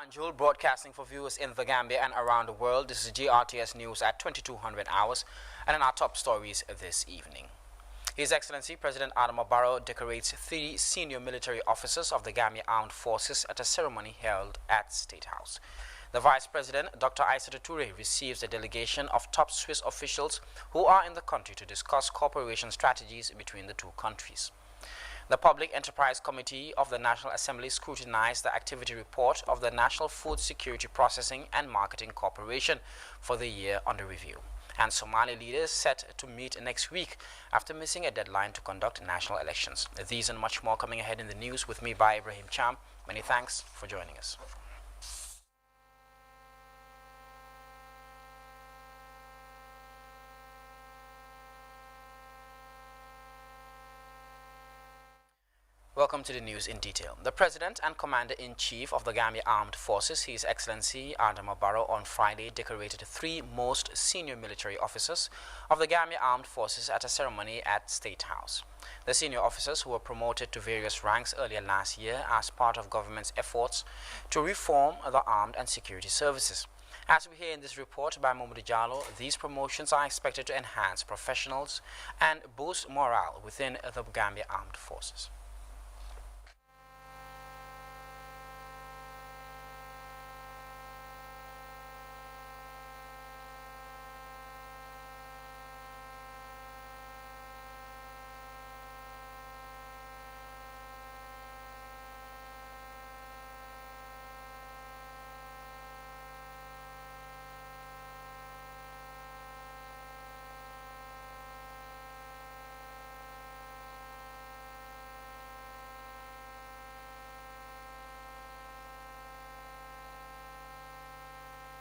Banjul, broadcasting for viewers in the Gambia and around the world. This is GRTS News at 2200 hours, and in our top stories this evening. His Excellency President Adama Barrow decorates 3 senior military officers of the Gambia Armed Forces at a ceremony held at State House. The Vice President, Dr. Aissatou Toure, receives a delegation of top Swiss officials who are in the country to discuss cooperation strategies between the two countries. The Public Enterprise Committee of the National Assembly scrutinized the activity report of the National Food Security Processing and Marketing Corporation for the year under review. And Somali leaders set to meet next week after missing a deadline to conduct national elections. These and much more coming ahead in the news with me by Ibrahim Cham. Many thanks for joining us. Welcome to the news in detail. The President and Commander-in-Chief of the Gambia Armed Forces, His Excellency Adama Barrow, on Friday decorated 3 most senior military officers of the Gambia Armed Forces at a ceremony at State House. The senior officers, who were promoted to various ranks earlier last year as part of government's efforts to reform the armed and security services. As we hear in this report by Mamadou Jallo, these promotions are expected to enhance professionals and boost morale within the Gambia Armed Forces.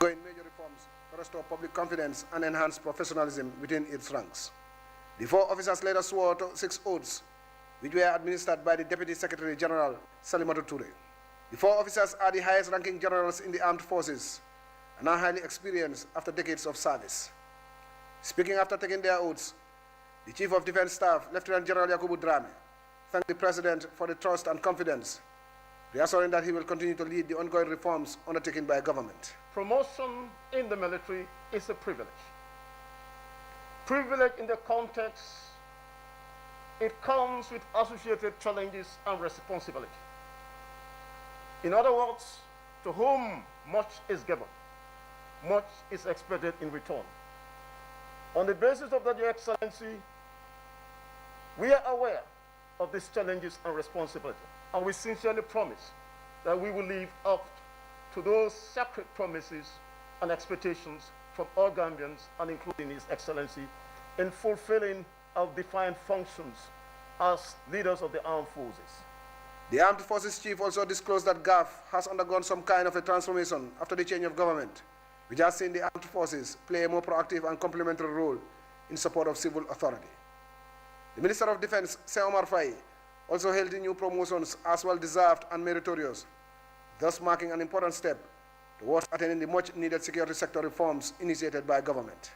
Major reforms to restore public confidence and enhance professionalism within its ranks. The 4 officers later swore to 6 oaths, which were administered by the Deputy Secretary General Salimatu Toure. The 4 officers are the highest-ranking generals in the armed forces and are highly experienced after decades of service. Speaking after taking their oaths, the Chief of Defense Staff, Lieutenant General Yakubu Drame, thanked the President for the trust and confidence, reassuring that he will continue to lead the ongoing reforms undertaken by government. Promotion in the military is a privilege. Privilege in the context, it comes with associated challenges and responsibility. In other words, to whom much is given, much is expected in return. On the basis of that, Your Excellency, we are aware of these challenges and responsibility, and we sincerely promise that we will live up to those sacred promises and expectations from all Gambians, and including His Excellency, in fulfilling our defined functions as leaders of the armed forces. The Armed Forces Chief also disclosed that GAF has undergone some kind of a transformation after the change of government, which has seen the Armed Forces play a more proactive and complementary role in support of civil authority. The Minister of Defense, Sir Omar Faye, also held the new promotions as well deserved and meritorious, thus marking an important step towards attaining the much-needed security sector reforms initiated by government.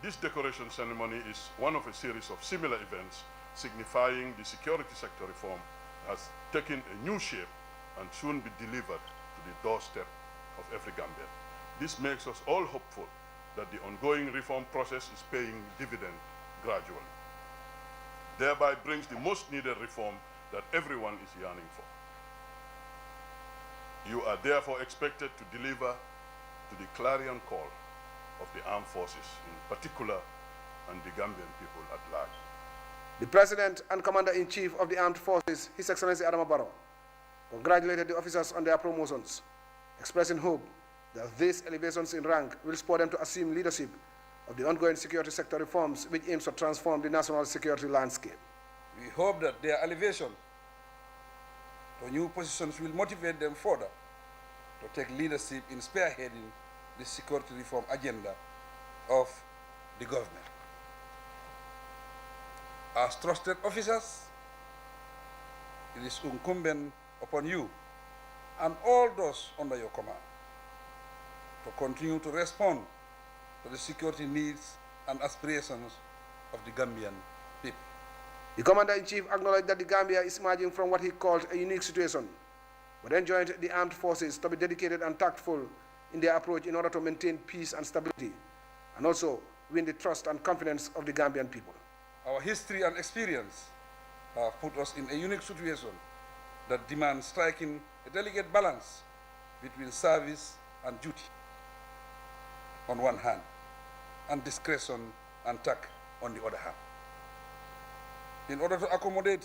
This decoration ceremony is one of a series of similar events signifying the security sector reform has taken a new shape and soon be delivered to the doorstep of every Gambian. This makes us all hopeful that the ongoing reform process is paying dividend gradually, thereby brings the most needed reform that everyone is yearning for. You are therefore expected to deliver to the clarion call of the armed forces in particular and the Gambian people at large. The President and Commander-in-Chief of the Armed Forces, His Excellency Adama Barrow, congratulated the officers on their promotions, expressing hope that these elevations in rank will spur them to assume leadership of the ongoing security sector reforms which aims to transform the national security landscape. We hope that their elevation to new positions will motivate them further to take leadership in spearheading the security reform agenda of the government. As trusted officers, it is incumbent upon you and all those under your command to continue to respond to the security needs and aspirations of the Gambian people. The Commander-in-Chief acknowledged that the Gambia is emerging from what he called a unique situation, but enjoined the armed forces to be dedicated and tactful in their approach in order to maintain peace and stability, and also win the trust and confidence of the Gambian people. Our history and experience have put us in a unique situation that demands striking a delicate balance between service and duty on one hand, and discretion and tact on the other hand. In order to accommodate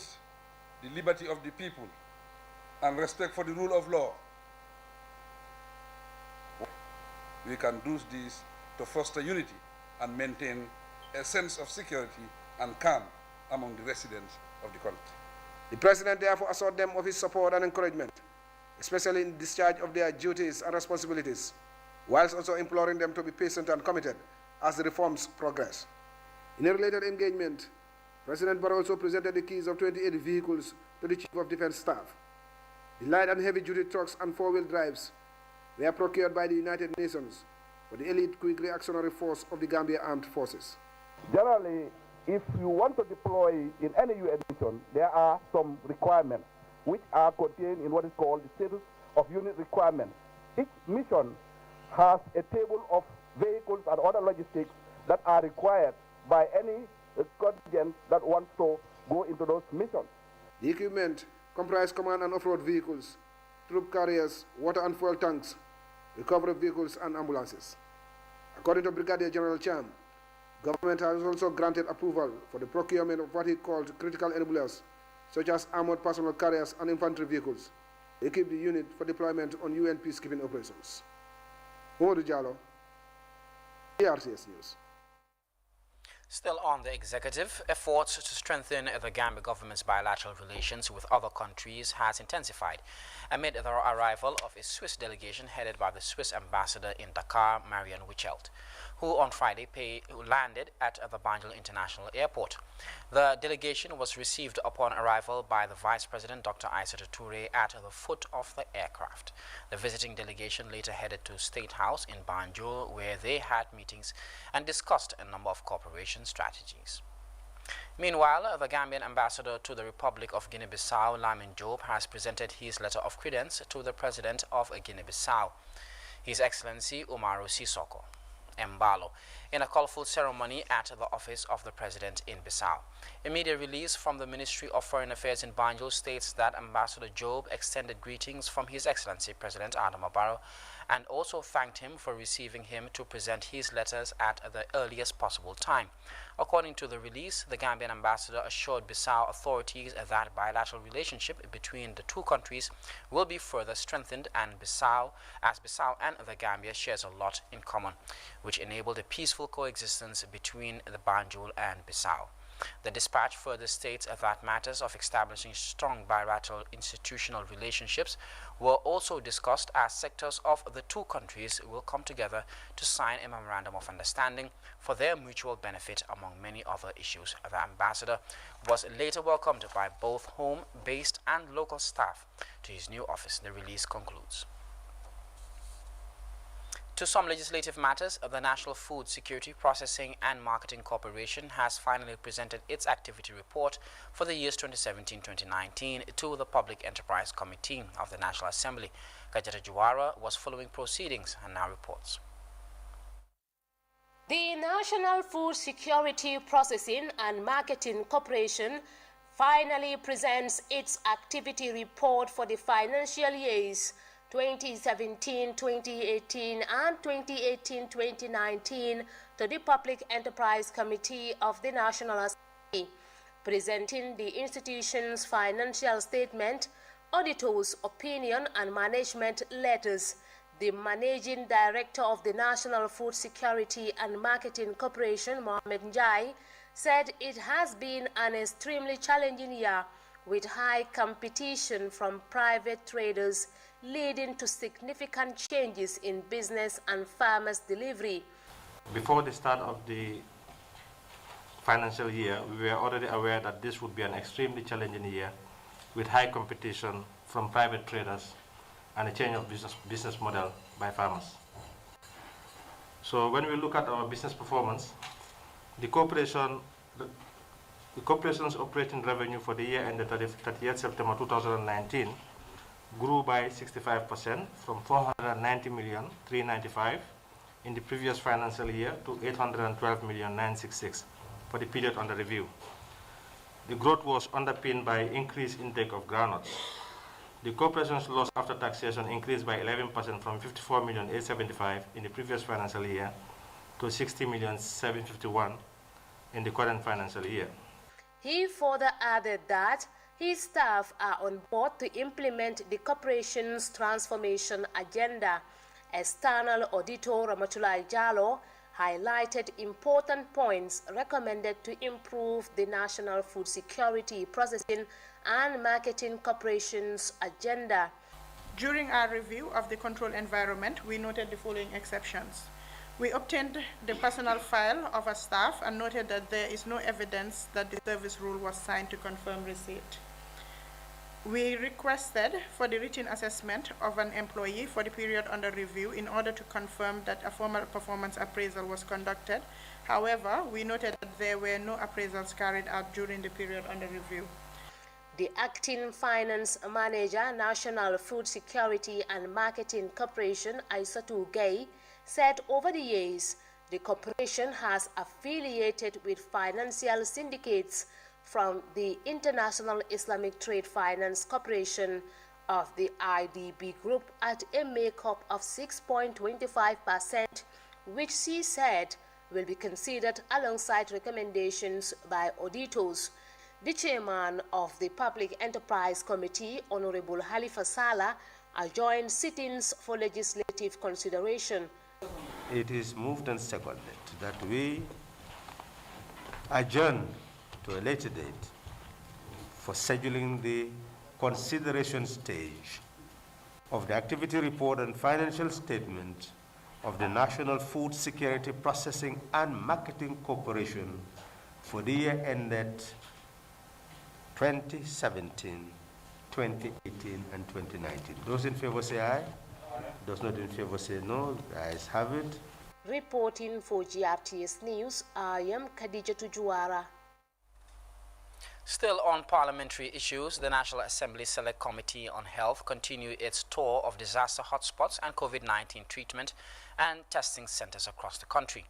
the liberty of the people and respect for the rule of law, we can do this to foster unity and maintain a sense of security and calm among the residents of the country. The President therefore assured them of his support and encouragement, especially in discharge of their duties and responsibilities, whilst also imploring them to be patient and committed as the reforms progress. In a related engagement, President Barrow also presented the keys of 28 vehicles to the Chief of Defense Staff. The light and heavy-duty trucks and four-wheel drives were procured by the United Nations for the elite quick reactionary force of the Gambia Armed Forces. Generally, if you want to deploy in any UN mission, there are some requirements which are contained in what is called the status of unit requirements. Each mission has a table of vehicles and other logistics that are required by any contingent that wants to go into those missions. The equipment comprised command and off-road vehicles, troop carriers, water and fuel tanks, recovery vehicles and ambulances. According to Brigadier General Cham, government has also granted approval for the procurement of what he called critical enablers, such as armored personnel carriers and infantry vehicles, to equip the unit for deployment on UN peacekeeping operations. Mohamed Diallo, GRTS News. Still on the executive, efforts to strengthen the Gambia government's bilateral relations with other countries has intensified amid the arrival of a Swiss delegation headed by the Swiss ambassador in Dakar, Marian Wichelt, who on Friday landed at the Banjul International Airport. The delegation was received upon arrival by the Vice President Dr. Aissatou Touré at the foot of the aircraft. The visiting delegation later headed to State House in Banjul, where they had meetings and discussed a number of cooperation strategies. Meanwhile, the Gambian ambassador to the Republic of Guinea-Bissau, Lamin Jobe, has presented his letter of credence to the President of Guinea-Bissau, His Excellency Umaru Sissoco Embalo, in a colorful ceremony at the office of the President in Bissau. A media release from the Ministry of Foreign Affairs in Banjul states that Ambassador Jobe extended greetings from His Excellency President Adama Barrow and also thanked him for receiving him to present his letters at the earliest possible time. According to the release, the Gambian ambassador assured Bissau authorities that bilateral relationship between the two countries will be further strengthened, and Bissau and the Gambia shares a lot in common, which enabled a peaceful coexistence between the Banjul and Bissau. The dispatch further states that matters of establishing strong bilateral institutional relationships were also discussed as sectors of the two countries will come together to sign a memorandum of understanding for their mutual benefit, among many other issues. The ambassador was later welcomed by both home-based and local staff to his new office, the release concludes. To some legislative matters, the National Food Security Processing and Marketing Corporation has finally presented its activity report for the years 2017-2019 to the Public Enterprise Committee of the National Assembly. Kajata Juwara was following proceedings and now reports. The National Food Security Processing and Marketing Corporation finally presents its activity report for the financial years 2017-2018 and 2018-2019 to the Public Enterprise Committee of the National Assembly, presenting the institution's financial statement, auditor's opinion and management letters. The Managing Director of the National Food Security and Marketing Corporation, Mohamed Njai, said it has been an extremely challenging year with high competition from private traders, leading to significant changes in business and farmers' delivery. Before the start of the financial year, we were already aware that this would be an extremely challenging year with high competition from private traders and a change of business model by farmers. So when we look at our business performance, the corporation's operating revenue for the year ended 30th September 2019 grew by 65% from 490,395 in the previous financial year to 812,966 for the period under review. The growth was underpinned by increased intake of groundnuts. The corporation's loss after taxation increased by 11% from 54,875 in the previous financial year to 60,751 in the current financial year. He further added that his staff are on board to implement the corporation's transformation agenda. External auditor Ramatulai Jallo highlighted important points recommended to improve the National Food Security Processing and Marketing Corporation's agenda. During our review of the control environment, we noted the following exceptions. We obtained the personal file of our staff and noted that there is no evidence that the service rule was signed to confirm receipt. We requested for the written assessment of an employee for the period under review in order to confirm that a formal performance appraisal was conducted. However, we noted that there were no appraisals carried out during the period under review. The acting finance manager, National Food Security and Marketing Corporation, Aissatou Gay, said over the years, the corporation has affiliated with financial syndicates from the International Islamic Trade Finance Corporation of the IDB Group at a makeup of 6.25%, which she said will be considered alongside recommendations by auditors. The chairman of the Public Enterprise Committee, Honorable Halifa Saleh, adjourned sittings for legislative consideration. It is moved and seconded that we adjourn to a later date for scheduling the consideration stage of the activity report and financial statement of the National Food Security Processing and Marketing Corporation for the year ended 2017, 2018, and 2019. Those in favor say aye. Those not in favor say no. The ayes have it. Reporting for GRTS News, I am Khadija Tujuara. Still on parliamentary issues, the National Assembly Select Committee on Health continued its tour of disaster hotspots and COVID-19 treatment and testing centers across the country.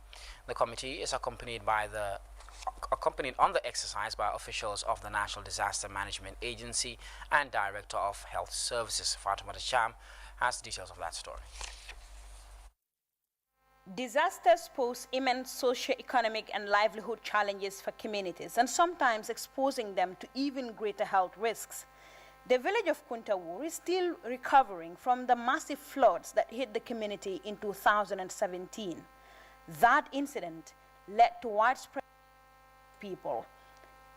The committee is accompanied on the exercise by officials of the National Disaster Management Agency and Director of Health Services. Fatima Cham has details of that story. Disasters pose immense socio-economic and livelihood challenges for communities and sometimes exposing them to even greater health risks. The village of Kuntawur is still recovering from the massive floods that hit the community in 2017. That incident led to widespread people.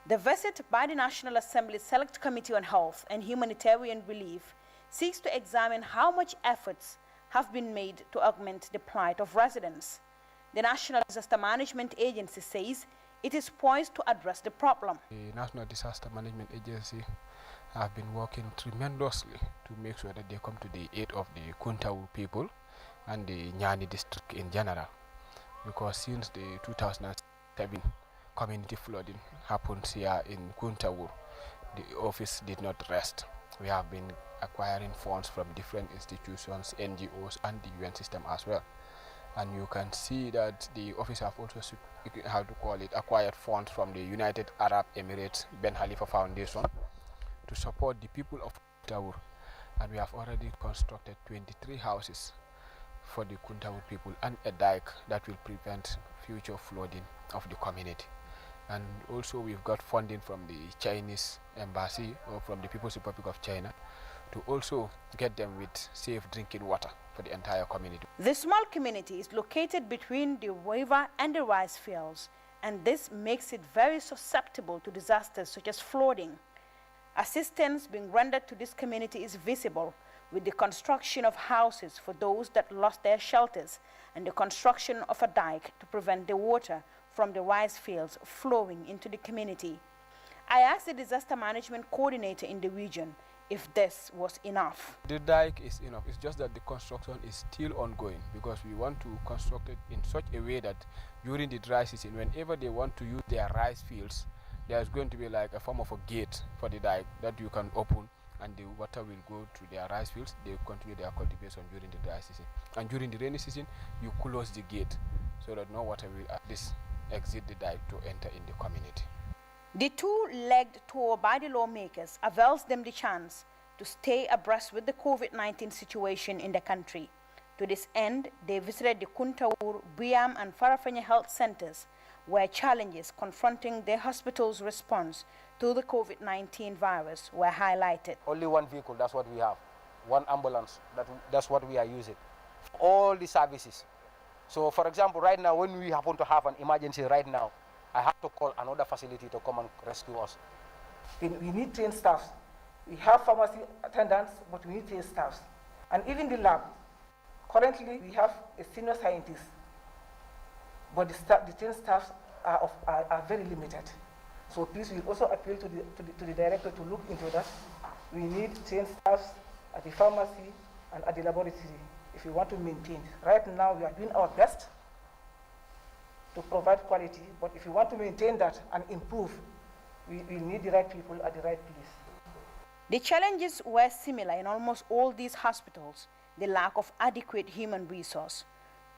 The visit by the National Assembly Select Committee on Health and Humanitarian Relief seeks to examine how much efforts have been made to augment the plight of residents. The National Disaster Management Agency says it is poised to address the problem. The National Disaster Management Agency have been working tremendously to make sure that they come to the aid of the Kuntawur people and the Nyani district in general, because since the 2007 community flooding happened here in Kuntawur, the office did not rest. We have been acquiring funds from different institutions, NGOs, and the UN system as well. And you can see that the office have also, acquired funds from the United Arab Emirates Ben Khalifa Foundation to support the people of Kuntawur. And we have already constructed 23 houses for the Kuntawur people and a dike that will prevent future flooding of the community. And also we've got funding from the Chinese embassy or from the People's Republic of China to also get them with safe drinking water for the entire community. The small community is located between the river and the rice fields, and this makes it very susceptible to disasters such as flooding. Assistance being rendered to this community is visible with the construction of houses for those that lost their shelters and the construction of a dike to prevent the water from the rice fields flowing into the community. I asked the disaster management coordinator in the region if this was enough. The dike is enough. It's just that the construction is still ongoing because we want to construct it in such a way that during the dry season, whenever they want to use their rice fields, there's going to be like a form of a gate for the dike that you can open and the water will go to their rice fields. They will continue their cultivation during the dry season. And during the rainy season, you close the gate so that no water will at least exit the dike to enter in the community. The two-legged tour by the lawmakers avails them the chance to stay abreast with the COVID-19 situation in the country. To this end, they visited the Kuntawur, Biam and Farafenya health centers, where challenges confronting their hospital's response to the COVID-19 virus were highlighted. Only one vehicle, that's what we have. One ambulance, that's what we are using. All the services. So for example, right now, when we happen to have an emergency right now, I have to call another facility to come and rescue us. We need trained staffs. We have pharmacy attendants, but we need trained staffs. And even the lab. Currently, we have a senior scientist, but the trained staffs are very limited. So please, we also appeal to the director to look into that. We need trained staffs at the pharmacy and at the laboratory if we want to maintain. Right now, we are doing our best to provide quality, but if we want to maintain that and improve, we need the right people at the right place. The challenges were similar in almost all these hospitals: the lack of adequate human resource.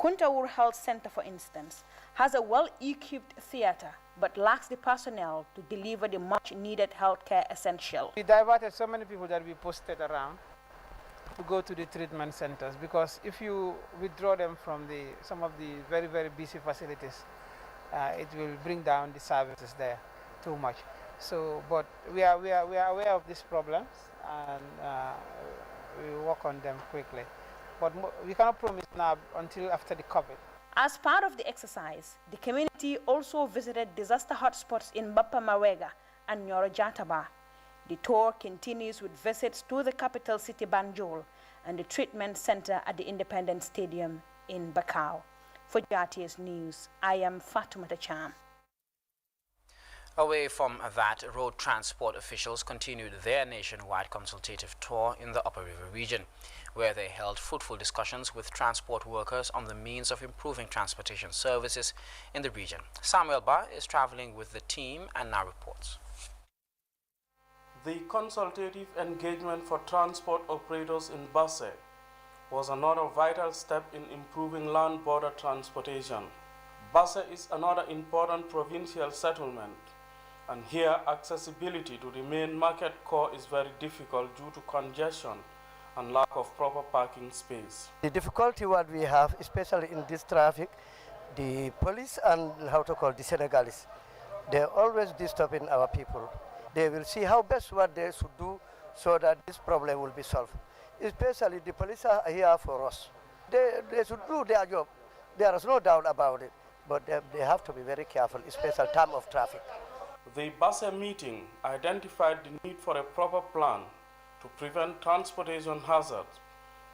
Kuntawur Health Center, for instance, has a well-equipped theater, but lacks the personnel to deliver the much-needed healthcare essential. We diverted so many people that we posted around to go to the treatment centers, because if you withdraw them from some of the very, very busy facilities, it will bring down the services there too much. So, but we are aware of these problems, and we work on them quickly. But we cannot promise now until after the COVID. As part of the exercise, the community also visited disaster hotspots in Bappa Mawega and Nyoro Jataba. The tour continues with visits to the capital city Banjul and the treatment center at the Independence Stadium in Bakau. For GRTS News, I am Fatoumata Cham. Away from that, road transport officials continued their nationwide consultative tour in the Upper River region, where they held fruitful discussions with transport workers on the means of improving transportation services in the region. Samuel Ba is traveling with the team and now reports. The consultative engagement for transport operators in Basse was another vital step in improving land border transportation. Basse is another important provincial settlement, and here accessibility to the main market core is very difficult due to congestion and lack of proper parking space. The difficulty what we have, especially in this traffic, the police and the Senegalese, they're always disturbing our people. They will see how best what they should do so that this problem will be solved. Especially the police are here for us. They should do their job. There is no doubt about it, but they have to be very careful, especially time of traffic. The Basse meeting identified the need for a proper plan to prevent transportation hazards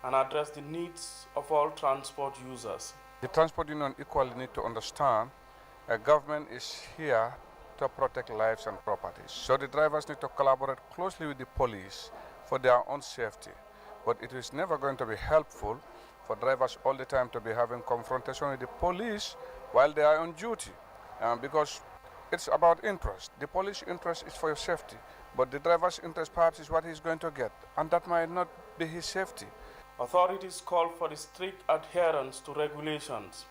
and address the needs of all transport users. The transport union equally need to understand a government is here to protect lives and properties. So the drivers need to collaborate closely with the police for their own safety. But it is never going to be helpful for drivers all the time to be having confrontation with the police while they are on duty, because it's about interest. The police interest is for your safety, but the driver's interest perhaps is what he's going to get, and that might not be his safety. Authorities call for the strict adherence to regulations,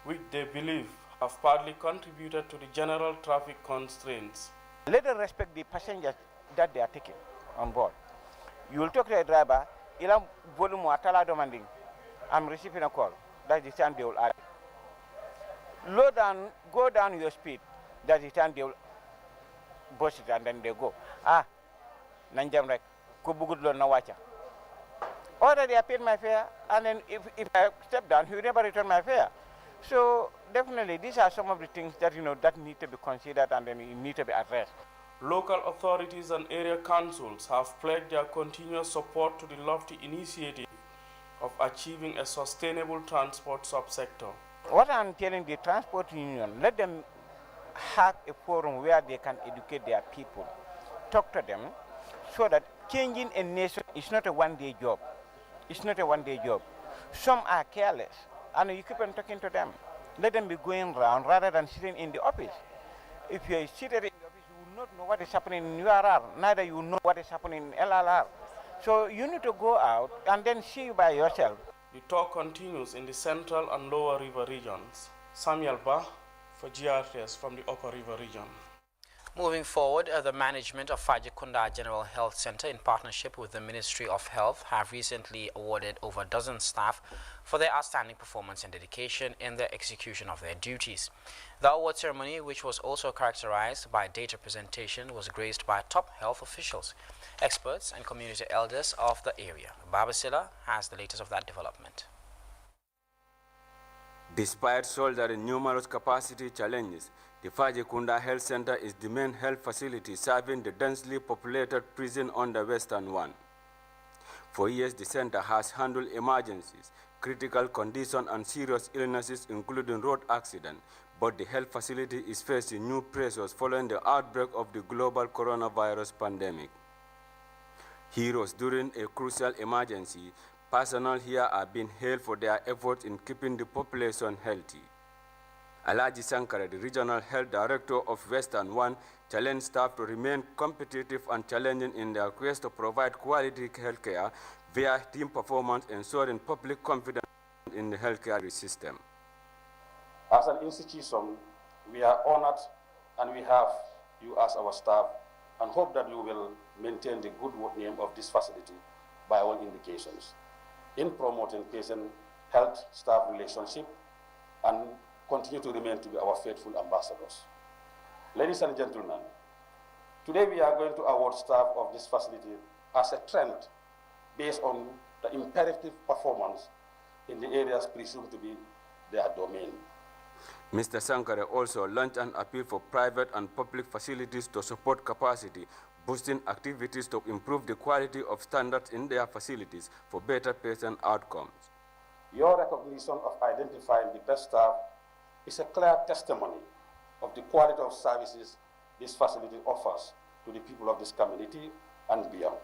which they believe have partly contributed to the general traffic constraints. Let them respect the passengers that they are taking on board. You will talk to a driver, ilam volume atala demanding, I'm receiving a call. That's the time they will add. Low down, go down your speed. That's the time they will bust it and then they go. Nanjam rek, kubugud lo na wacha. Already I paid my fare, and then if I step down, he will never return my fare. So definitely these are some of the things that that need to be considered and then need to be addressed. Local authorities and area councils have pledged their continuous support to the lofty initiative of achieving a sustainable transport subsector. What I'm telling the transport union, let them have a forum where they can educate their people, talk to them, so that changing a nation is not a one-day job. It's not a one-day job. Some are careless, and you keep on talking to them. Let them be going around rather than sitting in the office. If you are seated in the office, you will not know what is happening in URR, neither you will know what is happening in LLR. So you need to go out and then see by yourself. The talk continues in the central and lower river regions. Samuel Ba for GRTS from the upper river region. Moving forward, the management of Fajikunda General Health Center in partnership with the Ministry of Health have recently awarded over a dozen staff for their outstanding performance and dedication in the execution of their duties. The award ceremony, which was also characterized by data presentation, was graced by top health officials, experts and community elders of the area. Babasila has the latest of that development. Despite shouldering numerous capacity challenges, the Fajikunda Health Center is the main health facility serving the densely populated prison on the Western One. For years, the center has handled emergencies, critical conditions, and serious illnesses, including road accidents, but the health facility is facing new pressures following the outbreak of the global coronavirus pandemic. Heroes during a crucial emergency, personnel here are being hailed for their efforts in keeping the population healthy. Alaji Sankara, the Regional Health Director of Western One, challenged staff to remain competitive and challenging in their quest to provide quality health care via team performance, ensuring public confidence in the healthcare system. As an institution, we are honored and we have you as our staff and hope that you will maintain the good name of this facility by all indications in promoting patient-health staff relationship and continue to remain to be our faithful ambassadors. Ladies and gentlemen, today we are going to award staff of this facility as a trend based on the imperative performance in the areas presumed to be their domain. Mr. Sankara also launched an appeal for private and public facilities to support capacity, boosting activities to improve the quality of standards in their facilities for better patient outcomes. Your recognition of identifying the best staff is a clear testimony of the quality of services this facility offers to the people of this community and beyond.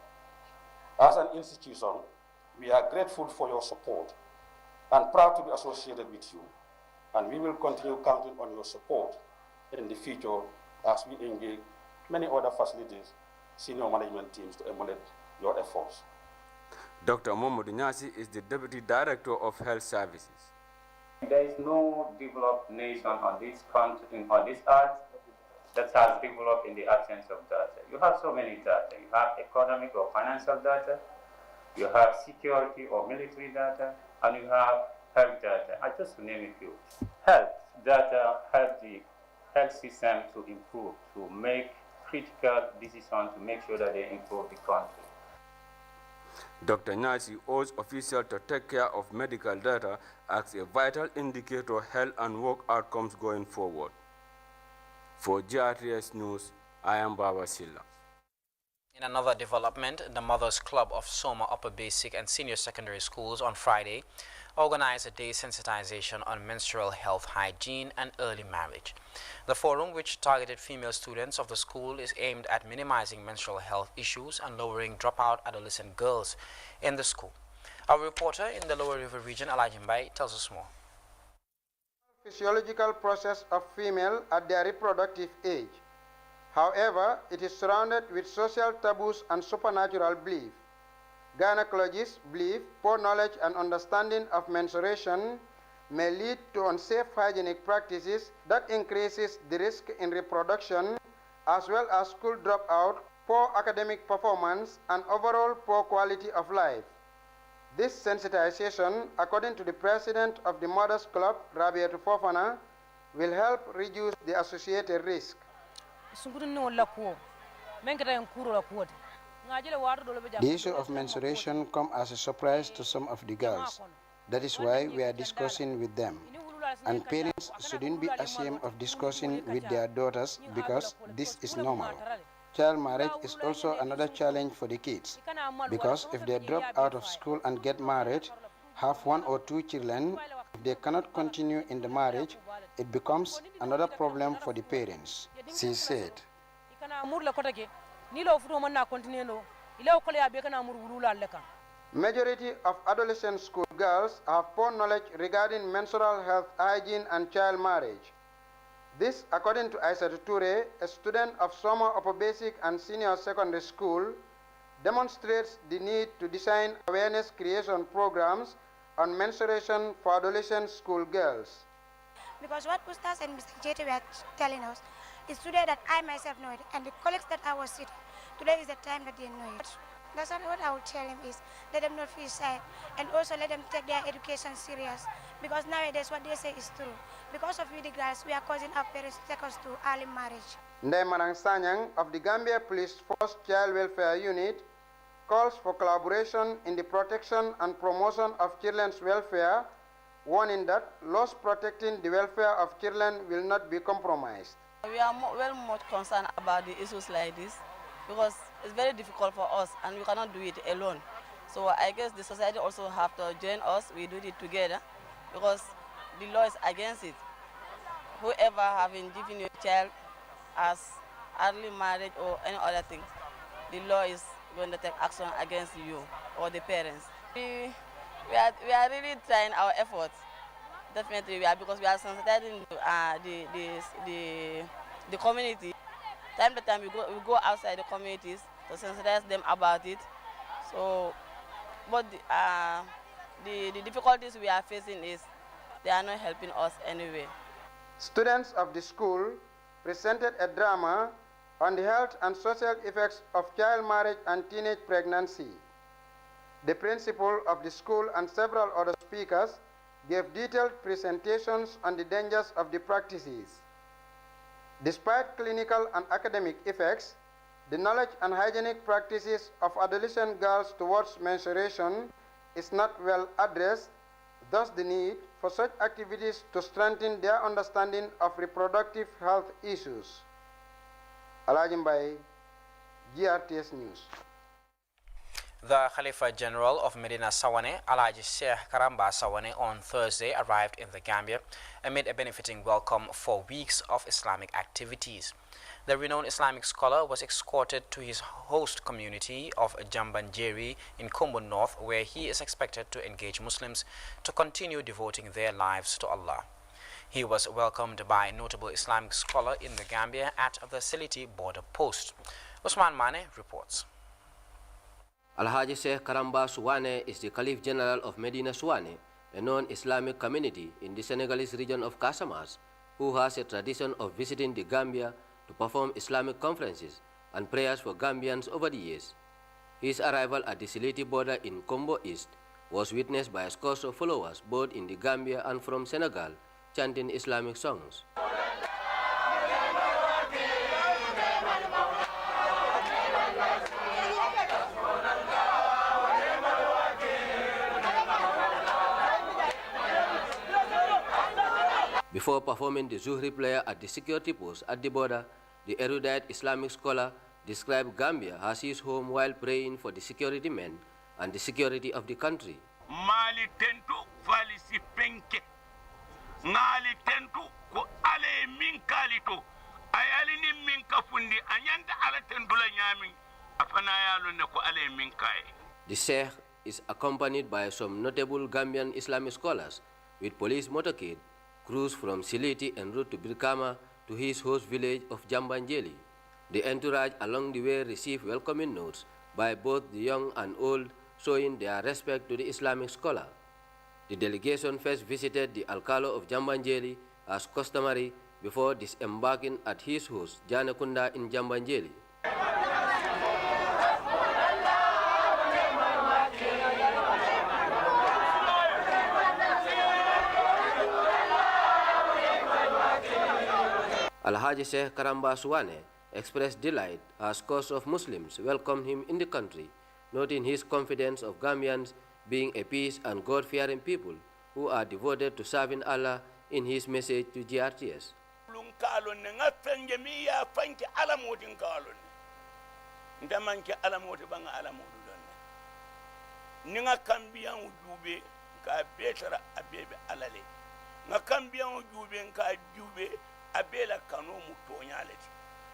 As an institution, we are grateful for your support and proud to be associated with you, and we will continue counting on your support in the future as we engage many other facilities, senior management teams to emulate your efforts. Dr. Momodu Nyasi is the Deputy Director of Health Services. There is no developed nation on this continent, on this earth, that has developed in the absence of data. You have so many data. You have economic or financial data, you have security or military data, and you have health data. I just to name a few. Health data help the health system to improve, to make critical decisions, to make sure that they improve the country. Dr. Nyasi urged officials to take care of medical data as a vital indicator of health and work outcomes going forward. For GRTS News, I am Baba Silla. In another development, the Mothers Club of Soma Upper Basic and Senior Secondary Schools on Friday organized a day sensitization on menstrual health, hygiene, and early marriage. The forum, which targeted female students of the school, is aimed at minimizing menstrual health issues and lowering dropout adolescent girls in the school. Our reporter in the Lower River region, Alajimbai, tells us more. Physiological process of female at their reproductive age. However, it is surrounded with social taboos and supernatural belief. Gynecologists believe poor knowledge and understanding of menstruation may lead to unsafe hygienic practices that increases the risk in reproduction, as well as school dropout, poor academic performance, and overall poor quality of life. This sensitization, according to the president of the Mothers Club, Rabiatu Fofana, will help reduce the associated risk. The issue of menstruation comes as a surprise to some of the girls. That is why we are discussing with them. And parents shouldn't be ashamed of discussing with their daughters because this is normal. Child marriage is also another challenge for the kids, because if they drop out of school and get married, have 1 or 2 children, if they cannot continue in the marriage, it becomes another problem for the parents, she said. Majority of adolescent school girls have poor knowledge regarding menstrual health, hygiene, and child marriage. This, according to Aissatou Toure, a student of Soma Upper Basic and Senior Secondary School, demonstrates the need to design awareness creation programs on menstruation for adolescent school girls. Because what Ustaz and Mr. JT were telling us is today that I myself know it, and the colleagues that I was sitting, today is the time that they know it. That's what I would tell him is let them not feel shy, and also let them take their education serious, because nowadays what they say is true. Because of we the girls, we are causing our parents to take us to early marriage. Ndai Manang Sanyang of the Gambia Police Force Child Welfare Unit calls for collaboration in the protection and promotion of children's welfare, warning that laws protecting the welfare of children will not be compromised. We are very much concerned about the issues like this because it's very difficult for us and we cannot do it alone. So I guess the society also have to join us. We do it together because the law is against it. Whoever having given your child as early marriage or any other thing, the law is going to take action against you or the parents. We are really trying our efforts. Definitely we are, because we are sensitizing the community. Time to time we go outside the communities to sensitize them about it. So, but the difficulties we are facing is they are not helping us anyway. Students of the school presented a drama on the health and social effects of child marriage and teenage pregnancy. The principal of the school and several other speakers gave detailed presentations on the dangers of the practices. Despite clinical and academic effects, the knowledge and hygienic practices of adolescent girls towards menstruation is not well addressed, thus the need for such activities to strengthen their understanding of reproductive health issues. Alajimbai, GRTS News. The Khalifa General of Medina Sawane, Alhaji Sheikh Karamba Sawane, on Thursday arrived in the Gambia amid a benefiting welcome for weeks of Islamic activities. The renowned Islamic scholar was escorted to his host community of Jambanjeri in Kombo North, where he is expected to engage Muslims to continue devoting their lives to Allah. He was welcomed by a notable Islamic scholar in the Gambia at the Siliti border post. Usman Mane reports. Alhaji Sheikh Karamba Suwane is the Caliph General of Medina Suwane, a non-Islamic community in the Senegalese region of Casamance, who has a tradition of visiting the Gambia to perform Islamic conferences and prayers for Gambians over the years. His arrival at the Siliti border in Kombo East was witnessed by a score of followers both in the Gambia and from Senegal, chanting Islamic songs. Before performing the Zuhri prayer at the security post at the border, the erudite Islamic scholar described Gambia as his home while praying for the security men and the security of the country. Mali tentu falisi penke. Ngali tentu ko ale min kalito. Ayali ni min kafundi anyanda ala tendula nyami. Afana yalo ne ko ale min kai. The Sheikh is accompanied by some notable Gambian Islamic scholars with police motorcade, cruise from Siliti en route to Birkama to his host village of Jambanjeli. The entourage along the way received welcoming notes by both the young and old, showing their respect to the Islamic scholar. The delegation first visited the Alcalo of Jambanjeli as customary before disembarking at his host, Janakunda in Jambanjeli. Alhaji Sheikh Karamba Suwane expressed delight as scores of Muslims welcomed him in the country, noting his confidence of Gambians being a peace and God-fearing people who are devoted to serving Allah in his message to GRTS. Abela kanu mutonyaleti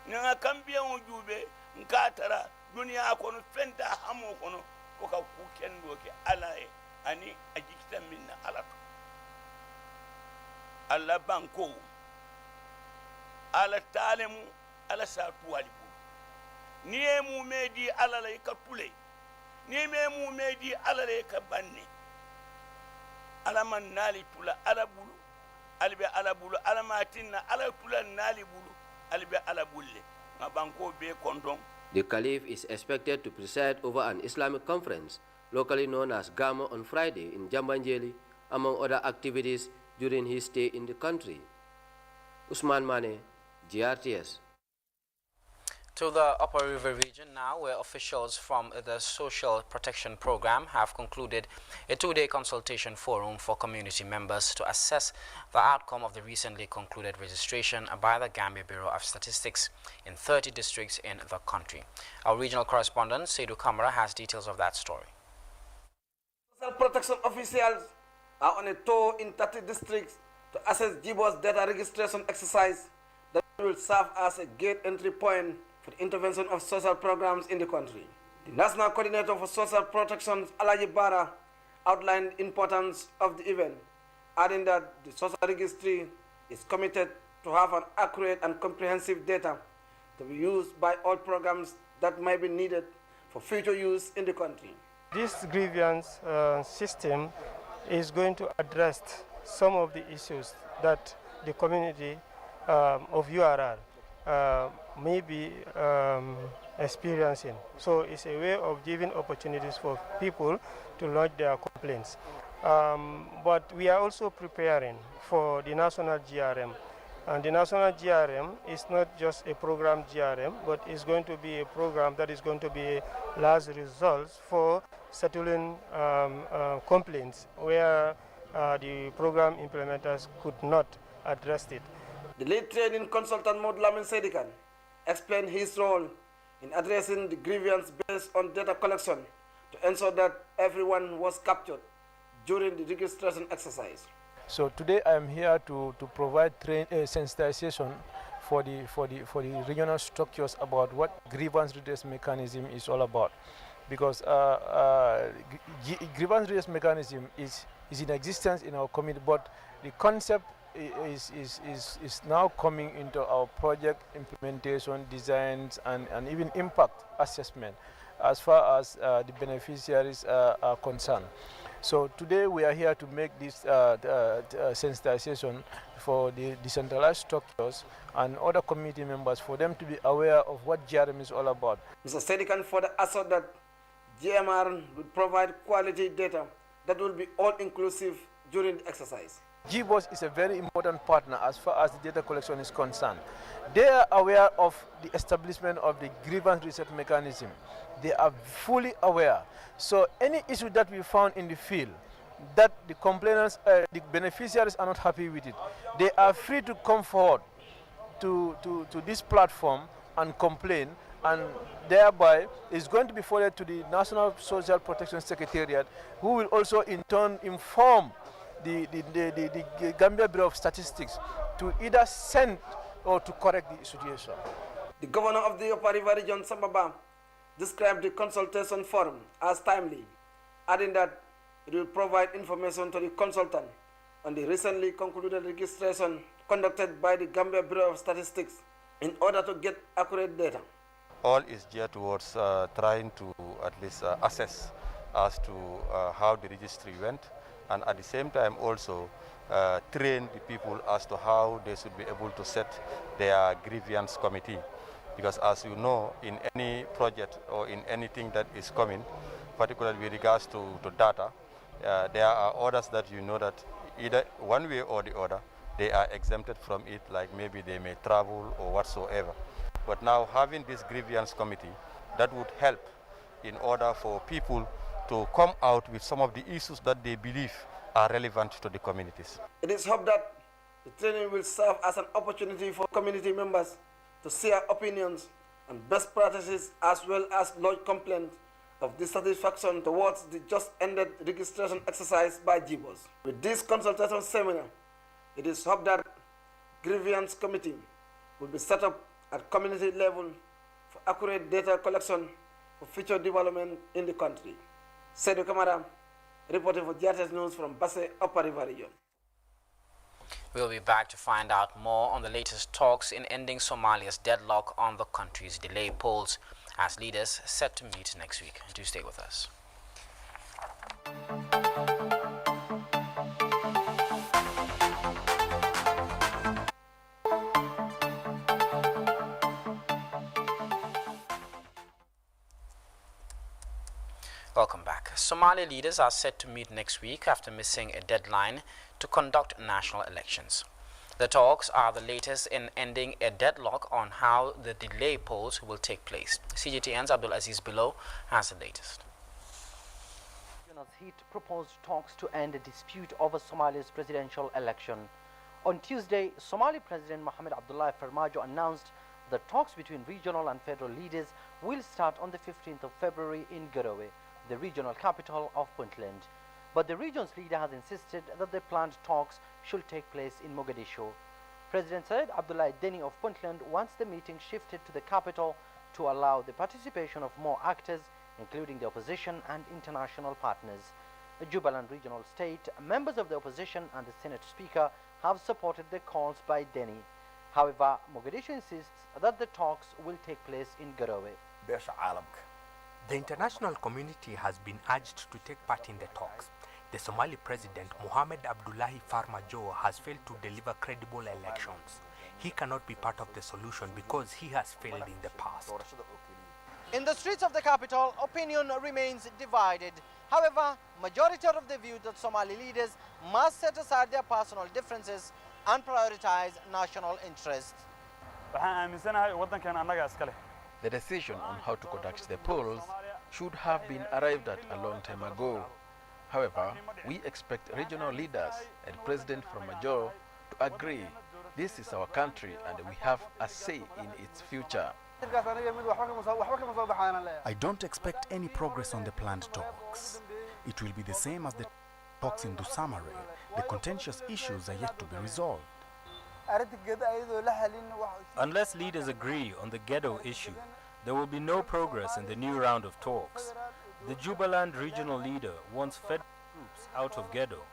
nga kambia ujube nkatara dunia kono fenta hamo kono koka kukendo ke alae ani ajikita minna alatu alla banko ala talemu ala satu walibu ni e mu medi alala ka pule ni me mu medi alala ka banni alaman nali tula alabulu albe alabulu alamatinna ala tula nali bulu albe alabulle ngabanko be kondon. The Caliph is expected to preside over an Islamic conference, locally known as Gama, on Friday in Jambanjeli, among other activities during his stay in the country. Usman Mane, GRTS. To the Upper River region now, where officials from the Social Protection Program have concluded a two-day consultation forum for community members to assess the outcome of the recently concluded registration by the Gambia Bureau of Statistics in 30 districts in the country. Our regional correspondent, Seydou Kamara, has details of that story. Social protection officials are on a tour in 30 districts to assess GBO's data registration exercise that will serve as a gate entry point for the intervention of social programs in the country. The National Coordinator for Social Protection, Alaji Bara, outlined the importance of the event, adding that the social registry is committed to have an accurate and comprehensive data to be used by all programs that might be needed for future use in the country. This grievance system is going to address some of the issues that the community of URR may be experiencing. So it's a way of giving opportunities for people to lodge their complaints. But we are also preparing for the national GRM. And the national GRM is not just a program GRM, but it's going to be a program that is going to be large results for settling complaints where the program implementers could not address it. The lead training consultant Maud Lamin Sedikan explained his role in addressing the grievance based on data collection to ensure that everyone was captured during the registration exercise. So today I am here to provide sensitization for the regional structures about what grievance redress mechanism is all about, because grievance redress mechanism is in existence in our community, but the concept is now coming into our project implementation, designs, and even impact assessment as far as the beneficiaries are concerned. So today we are here to make this sensitization for the decentralized structures and other community members, for them to be aware of what GRM is all about. Mr. Sedikan further asserted that GMR will provide quality data that will be all-inclusive during the exercise. GBOS is a very important partner as far as the data collection is concerned. They are aware of the establishment of the grievance reset mechanism. They are fully aware. So any issue that we found in the field that the complainants, the beneficiaries are not happy with it, they are free to come forward to this platform and complain, and thereby is going to be forwarded to the National Social Protection Secretariat, who will also in turn inform the Gambia Bureau of Statistics to either send or to correct the situation. The governor of the Upper River Region, Sambaba, described the consultation forum as timely, adding that it will provide information to the consultant on the recently concluded registration conducted by the Gambia Bureau of Statistics in order to get accurate data. All is geared towards trying to at least assess as to how the registry went, and at the same time also train the people as to how they should be able to set their grievance committee. Because as you know, in any project or in anything that is coming, particularly with regards to data, there are orders that you know that either one way or the other, they are exempted from it, like maybe they may travel or whatsoever. But now having this grievance committee, that would help in order for people to come out with some of the issues that they believe are relevant to the communities. It is hoped that the training will serve as an opportunity for community members to share opinions and best practices, as well as lodge complaints of dissatisfaction towards the just ended registration exercise by GBOS. With this consultation seminar, it is hoped that grievance committee will be set up at community level for accurate data collection for future development in the country. Seydou Kamara, reporting for GRTS News from Basse, Upper River Region. We'll be back to find out more on the latest talks in ending Somalia's deadlock on the country's delay polls as leaders set to meet next week. Do stay with us. Welcome back. Somali leaders are set to meet next week after missing a deadline to conduct national elections. The talks are the latest in ending a deadlock on how the delay polls will take place. CGTN's Abdul Aziz Below has the latest. Heat proposed talks to end a dispute over Somalia's presidential election. On Tuesday, Somali President Mohamed Abdullahi Farmajo announced that talks between regional and federal leaders will start on the 15th of February in Garowe, the regional capital of Puntland. But the region's leader has insisted that the planned talks should take place in Mogadishu. President Said Abdullahi Deni of Puntland wants the meeting shifted to the capital to allow the participation of more actors, including the opposition and international partners. The Jubaland Regional State, members of the opposition and the Senate Speaker have supported the calls by Deni. However, Mogadishu insists that the talks will take place in Garowe. The international community has been urged to take part in the talks. The Somali president, Mohamed Abdullahi Farmajo, has failed to deliver credible elections. He cannot be part of the solution because he has failed in the past. In the streets of the capital, opinion remains divided. However, majority of the view that Somali leaders must set aside their personal differences and prioritize national interests. The decision on how to conduct the polls should have been arrived at a long time ago. However, we expect regional leaders and President Farmajo to agree. This is our country and we have a say in its future. I don't expect any progress on the planned talks. It will be the same as the talks in Dusamare. The contentious issues are yet to be resolved. Unless leaders agree on the ghetto issue, there will be no progress in the new round of talks. The Jubaland regional leader wants federal troops out of ghetto,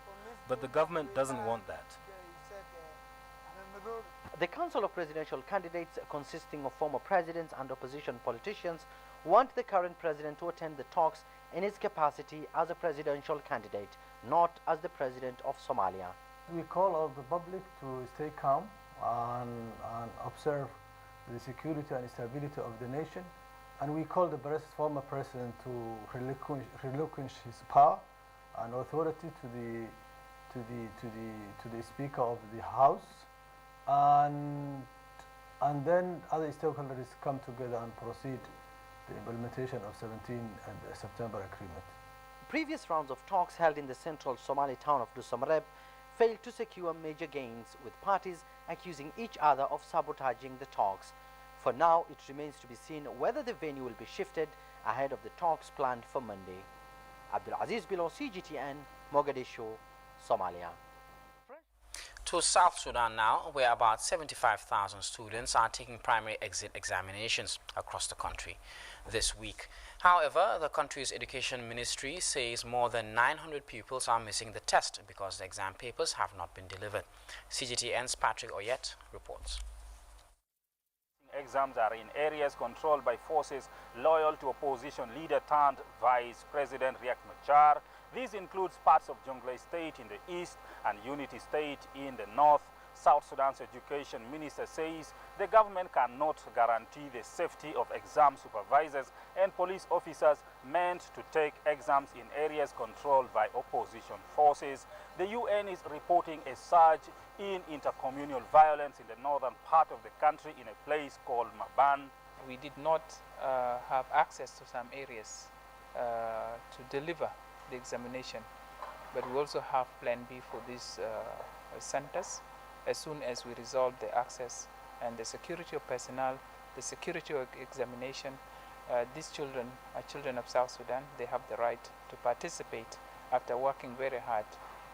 but the government doesn't want that. The Council of Presidential Candidates, consisting of former presidents and opposition politicians, want the current president to attend the talks in his capacity as a presidential candidate, not as the president of Somalia. We call on the public to stay calm and observe the security and stability of the nation. And we call the former president to relinquish his power and authority to the Speaker of the House. And then other stakeholders come together and proceed the implementation of 17 and September agreement. Previous rounds of talks held in the central Somali town of Dusamreb failed to secure major gains, with parties accusing each other of sabotaging the talks. For now, it remains to be seen whether the venue will be shifted ahead of the talks planned for Monday. Abdul Aziz Bilo, CGTN, Mogadishu, Somalia. To South Sudan now, where about 75,000 students are taking primary exit examinations across the country this week. However, the country's education ministry says more than 900 pupils are missing the test because the exam papers have not been delivered. CGTN's Patrick Oyet reports. Exams are in areas controlled by forces loyal to opposition leader turned Vice President Riek Machar. This includes parts of Jonglei State in the east and Unity State in the north. South Sudan's education minister says the government cannot guarantee the safety of exam supervisors and police officers meant to take exams in areas controlled by opposition forces. The UN is reporting a surge in intercommunal violence in the northern part of the country in a place called Maban. We did not have access to some areas to deliver the examination, but we also have plan B for these centers. As soon as we resolve the access and the security of personnel, the security of examination, these children are children of South Sudan. They have the right to participate after working very hard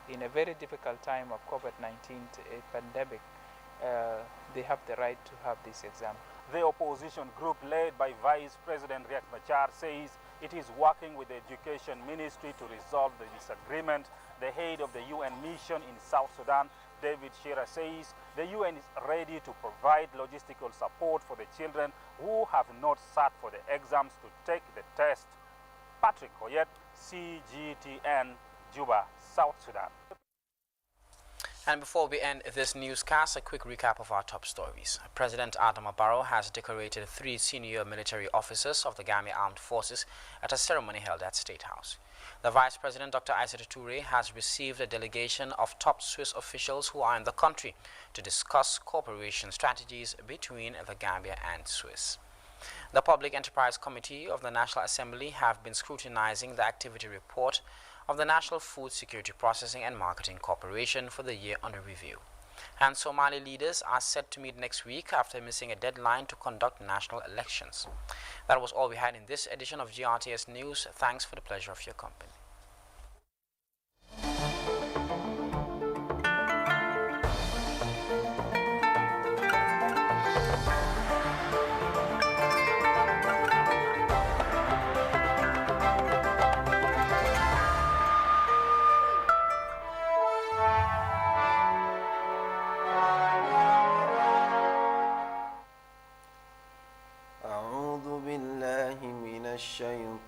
in a very difficult time of COVID-19 pandemic. They have the right to have this exam. The opposition group led by Vice President Riek Machar says it is working with the Education Ministry to resolve the disagreement. The head of the UN mission in South Sudan, David Shearer says the UN is ready to provide logistical support for the children who have not sat for the exams to take the test. Patrick Koyet, CGTN, Juba, South Sudan. And before we end this newscast, a quick recap of our top stories. President Adama Barrow has decorated 3 senior military officers of the Gambia Armed Forces at a ceremony held at State House. The Vice President, Dr. Aissatou Touré, has received a delegation of top Swiss officials who are in the country to discuss cooperation strategies between the Gambia and Swiss. The Public Enterprise Committee of the National Assembly have been scrutinizing the activity report of the National Food Security Processing and Marketing Corporation for the year under review. And Somali leaders are set to meet next week after missing a deadline to conduct national elections. That was all we had in this edition of GRTS News. Thanks for the pleasure of your company. أعوذ بالله من الشيطان